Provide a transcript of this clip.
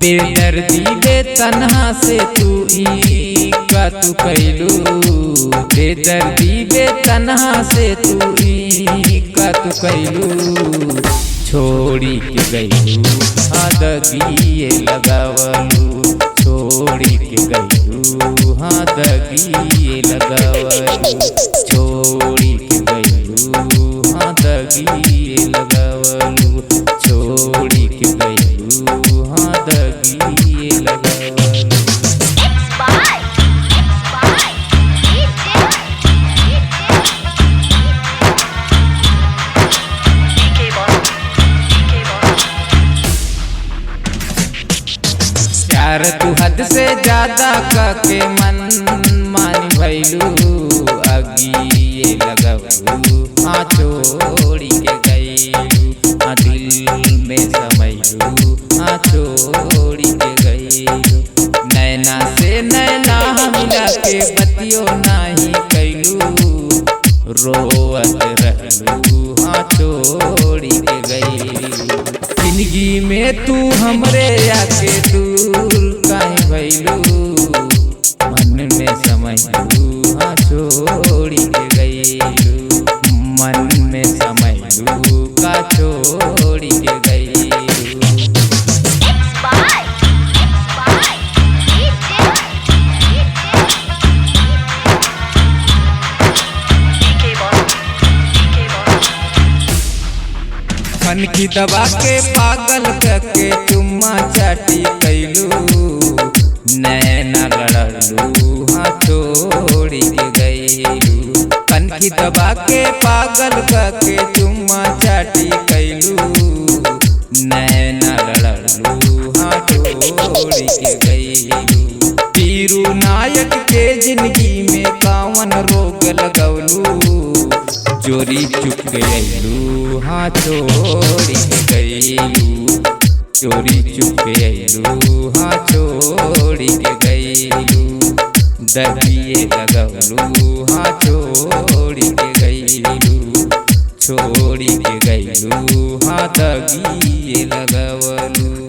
बेदर्दी बेतन्हा से तू ई का तू कैलू, बेदर्दी बेतन्हा से तू ई का तू कैलू। छोड़ी के गईलू हाँ दगिए लगावलू, छोड़ी के गईलू हाँ दगिए लगावलू, छोड़ी के गईलू हाँ दगिए लगावलू, छोड़ी के गईलू हाँ दगिए लगावलू। प्यार तू हद से ज्यादा काके मन मानी भैलू, अगिए लगवलू हाँ छोड़ी के गईलू, हाँ दिल में समैलू हाँ छोड़ी के गईलू। नैना से नैना मिला के बतियो नाही कैलू, रोवत रहलू हाँ छोड़ी के गईलू। जिंदगी में तू हमरे आके दूर काहे भइलू, मन में समझलू हाँ छोड़ी के गईलू, मन में समझलू का छोड़ी के गईलू। मन की दबा के पागल करके चुम्मा चाटी कैलू, नैना लड़लू हाँ छोड़ी के गईलू। मन की दबा के पागल करके चुम्मा चाटी कैलू, नैना लड़लू हाँ छोड़ी के गईलू। पीरू नायक के जिंदगी में कावन रोग लगवलू, चोरी चुप गईलू हाँ छोड़ी के गईलू, चोरी चुप गईलू हाँ छोड़ी के गईलू। दगिए लगवलू हाँ छोड़ी के गईलू, छोड़ी के गईलू हाँ दगिए लगवलू।